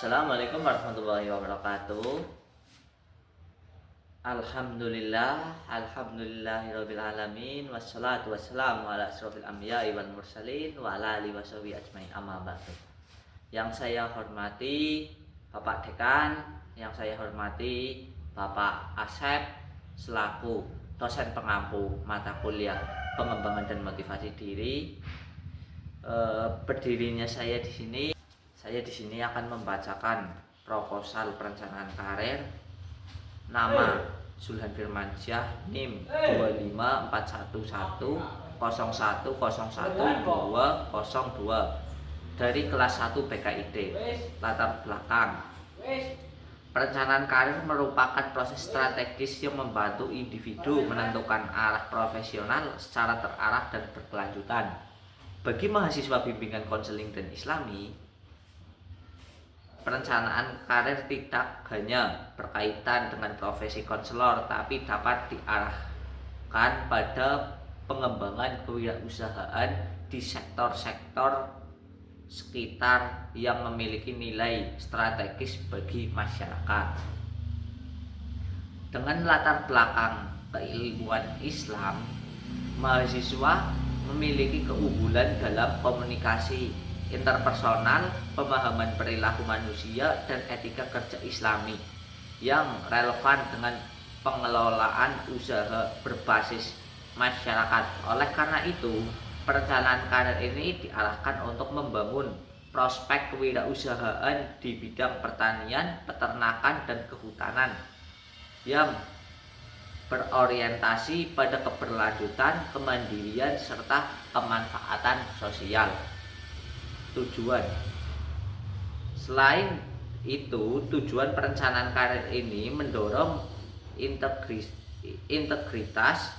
Assalamualaikum warahmatullahi wabarakatuh. Alhamdulillahirabbil alamin wassalatu wassalamu ala asrofil anbiya'i wal mursalin wa ala alihi washabihi ajmain amma ba'du. Yang saya hormati Bapak Dekan, yang saya hormati Bapak Asep selaku dosen pengampu mata kuliah pengembangan dan motivasi diri. Berdirinya saya di sini akan membacakan proposal perencanaan karir. Nama Zulhan Firmansyah, NIM 2541101010202 dari kelas 1 BKID. Latar belakang: perencanaan karir merupakan proses strategis yang membantu individu menentukan arah profesional secara terarah dan berkelanjutan. Bagi mahasiswa bimbingan konseling dan islami, perencanaan karir tidak hanya berkaitan dengan profesi konselor, tapi dapat diarahkan pada pengembangan kewirausahaan di sektor-sektor sekitar yang memiliki nilai strategis bagi masyarakat. Dengan latar belakang keilmuan Islam, mahasiswa memiliki keunggulan dalam komunikasi interpersonal, pemahaman perilaku manusia, dan etika kerja islami yang relevan dengan pengelolaan usaha berbasis masyarakat. Oleh karena itu, perencanaan karir ini diarahkan untuk membangun prospek kewirausahaan di bidang pertanian, peternakan, dan kehutanan yang berorientasi pada keberlanjutan, kemandirian, serta kemanfaatan sosial. Tujuan. Selain itu, tujuan perencanaan karir ini mendorong integritas,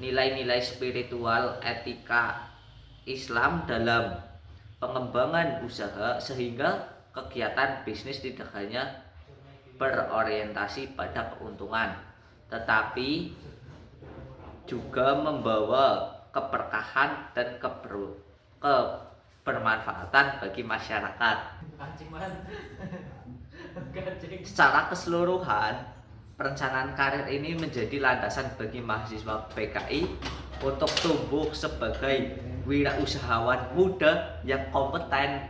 nilai-nilai spiritual, etika Islam dalam pengembangan usaha, sehingga kegiatan bisnis tidak hanya berorientasi pada keuntungan, tetapi juga membawa keberkahan dan bermanfaatan bagi masyarakat. Secara keseluruhan, perencanaan karir ini menjadi landasan bagi mahasiswa PKI untuk tumbuh sebagai wirausahawan muda yang kompeten,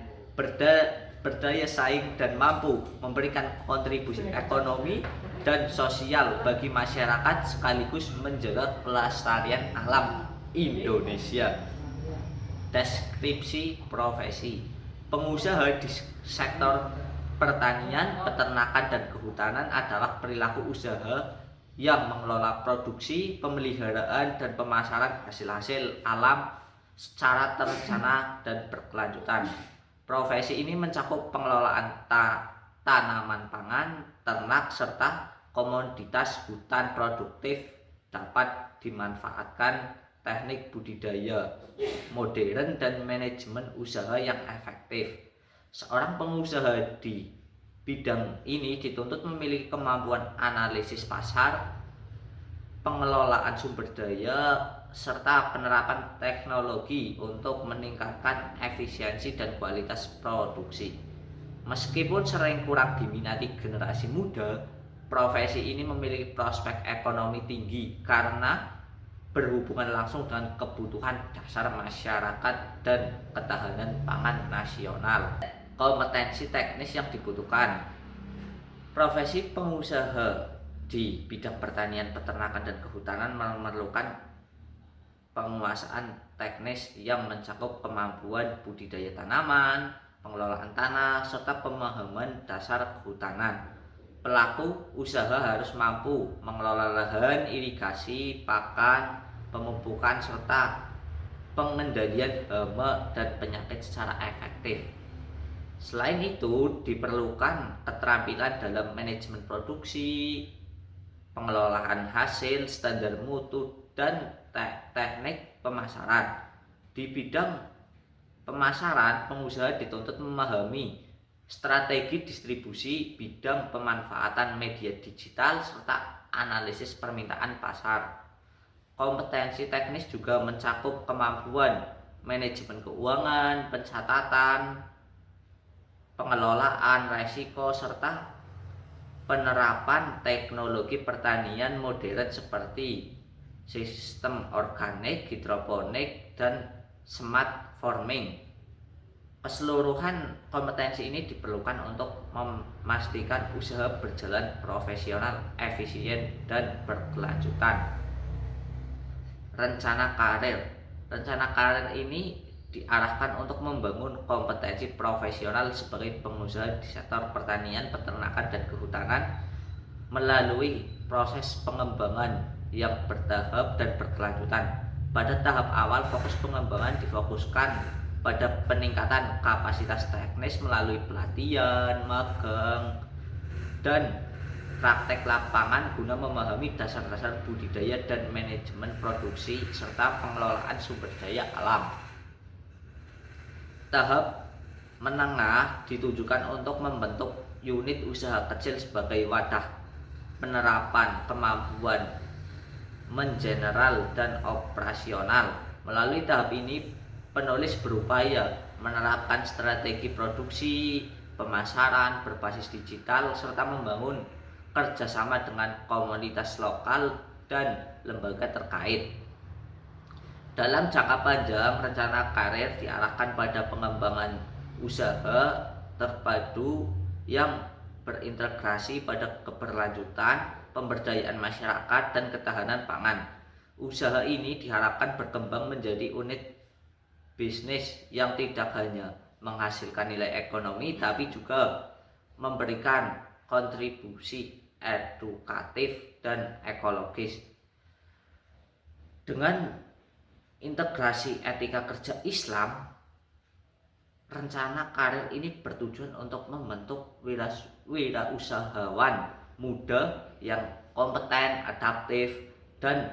berdaya saing, dan mampu memberikan kontribusi ekonomi dan sosial bagi masyarakat, sekaligus menjaga kelestarian alam Indonesia. Deskripsi profesi: pengusaha di sektor pertanian, peternakan, dan kehutanan adalah perilaku usaha yang mengelola produksi, pemeliharaan, dan pemasaran hasil-hasil alam secara terencana dan berkelanjutan. Profesi ini mencakup pengelolaan tanaman pangan, ternak, serta komoditas hutan produktif. Dapat dimanfaatkan teknik budidaya modern dan manajemen usaha yang efektif. Seorang pengusaha di bidang ini dituntut memiliki kemampuan analisis pasar, pengelolaan sumber daya, serta penerapan teknologi untuk meningkatkan efisiensi dan kualitas produksi. Meskipun sering kurang diminati generasi muda, profesi ini memiliki prospek ekonomi tinggi karena berhubungan langsung dengan kebutuhan dasar masyarakat dan ketahanan pangan nasional. Kompetensi teknis yang dibutuhkan: profesi pengusaha di bidang pertanian, peternakan, dan kehutanan memerlukan penguasaan teknis yang mencakup kemampuan budidaya tanaman, pengelolaan tanah, serta pemahaman dasar kehutanan. Pelaku usaha harus mampu mengelola lahan, irigasi, pakan, pemupukan, serta pengendalian hama dan penyakit secara efektif. Selain itu, diperlukan keterampilan dalam manajemen produksi, pengelolaan hasil, standar mutu, dan teknik pemasaran. Di bidang pemasaran, pengusaha dituntut memahami strategi distribusi, bidang pemanfaatan media digital, serta analisis permintaan pasar. Kompetensi teknis juga mencakup kemampuan manajemen keuangan, pencatatan, pengelolaan resiko, serta penerapan teknologi pertanian modern seperti sistem organik, hidroponik, dan smart farming. Keseluruhan kompetensi ini diperlukan untuk memastikan usaha berjalan profesional, efisien, dan berkelanjutan. Rencana karir. Rencana karir ini diarahkan untuk membangun kompetensi profesional sebagai pengusaha di sektor pertanian, peternakan, dan kehutanan melalui proses pengembangan yang bertahap dan berkelanjutan. Pada tahap awal, fokus pengembangan difokuskan pada peningkatan kapasitas teknis melalui pelatihan, magang, dan praktek lapangan guna memahami dasar-dasar budidaya dan manajemen produksi serta pengelolaan sumber daya alam. Tahap menengah ditujukan untuk membentuk unit usaha kecil sebagai wadah penerapan kemampuan mengeneral dan operasional. Melalui tahap ini, penulis berupaya menerapkan strategi produksi, pemasaran berbasis digital, serta membangun kerjasama dengan komunitas lokal dan lembaga terkait. Dalam jangka panjang, rencana karir diarahkan pada pengembangan usaha terpadu yang berintegrasi pada keberlanjutan, pemberdayaan masyarakat, dan ketahanan pangan. Usaha ini diharapkan berkembang menjadi unit bisnis yang tidak hanya menghasilkan nilai ekonomi tapi juga memberikan kontribusi edukatif dan ekologis. Dengan integrasi etika kerja Islam, rencana karir ini bertujuan untuk membentuk wirausahawan muda yang kompeten, adaptif, dan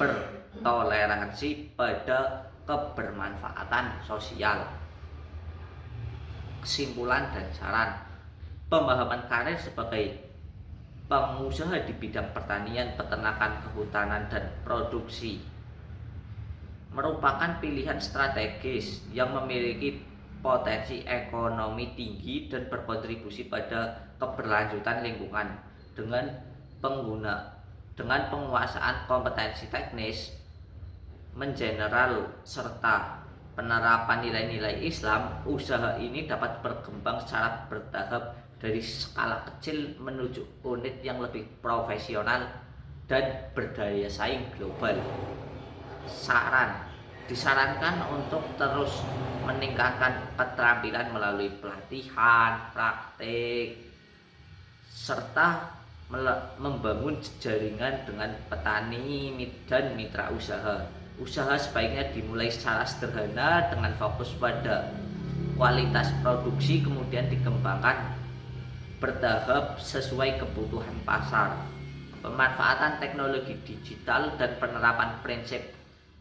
bertoleransi pada kebermanfaatan sosial. Kesimpulan dan saran. Pemahaman karir sebagai pengusaha di bidang pertanian, peternakan, kehutanan, dan produksi merupakan pilihan strategis yang memiliki potensi ekonomi tinggi dan berkontribusi pada keberlanjutan lingkungan. Dengan penguasaan kompetensi teknis, mengeneral, serta penerapan nilai-nilai Islam, usaha ini dapat berkembang secara bertahap dari skala kecil menuju unit yang lebih profesional dan berdaya saing global. Saran: disarankan untuk terus meningkatkan keterampilan melalui pelatihan, praktik, serta membangun jaringan dengan petani dan mitra usaha. Usaha sebaiknya dimulai secara sederhana dengan fokus pada kualitas produksi, kemudian dikembangkan bertahap sesuai kebutuhan pasar. Pemanfaatan teknologi digital dan penerapan prinsip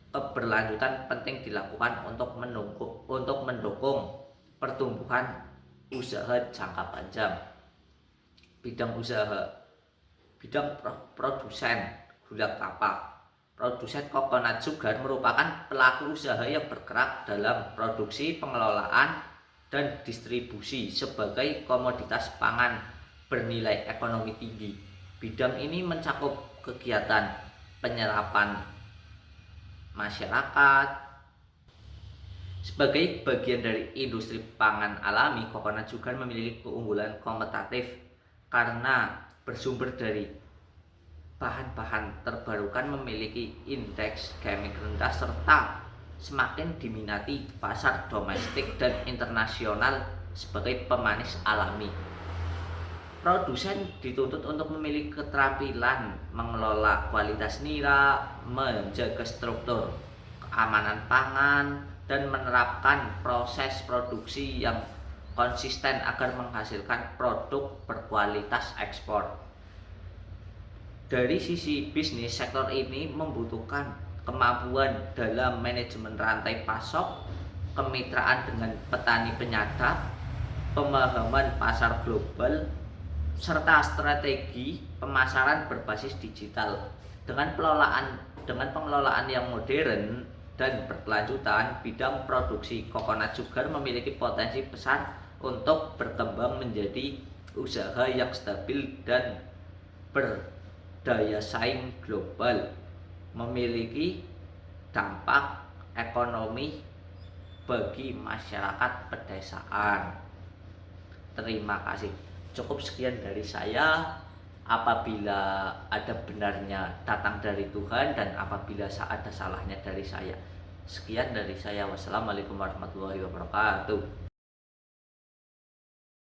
keberlanjutan penting dilakukan untuk mendukung pertumbuhan usaha jangka panjang. Bidang usaha, bidang produsen gula tapak. Produsen coconut sugar merupakan pelaku usaha yang bergerak dalam produksi, pengelolaan, dan distribusi sebagai komoditas pangan bernilai ekonomi tinggi. Bidang ini mencakup kegiatan penyerapan masyarakat. Sebagai bagian dari industri pangan alami, coconut sugar memiliki keunggulan kompetitif karena bersumber dari bahan-bahan terbarukan, memiliki indeks glikemik rendah, serta semakin diminati pasar domestik dan internasional sebagai pemanis alami. Produsen dituntut untuk memiliki keterampilan mengelola kualitas nira, menjaga struktur keamanan pangan, dan menerapkan proses produksi yang konsisten agar menghasilkan produk berkualitas ekspor. Dari sisi bisnis, sektor ini membutuhkan kemampuan dalam manajemen rantai pasok, kemitraan dengan petani penyadap, pemahaman pasar global, serta strategi pemasaran berbasis digital. Dengan pengelolaan yang modern dan berkelanjutan, bidang produksi coconut sugar memiliki potensi besar untuk berkembang menjadi usaha yang stabil dan berdaya saing global, memiliki dampak ekonomi bagi masyarakat pedesaan. Terima kasih. Cukup sekian dari saya. Apabila ada benarnya datang dari Tuhan, dan apabila ada salahnya dari saya. Sekian dari saya. Wassalamualaikum warahmatullahi wabarakatuh.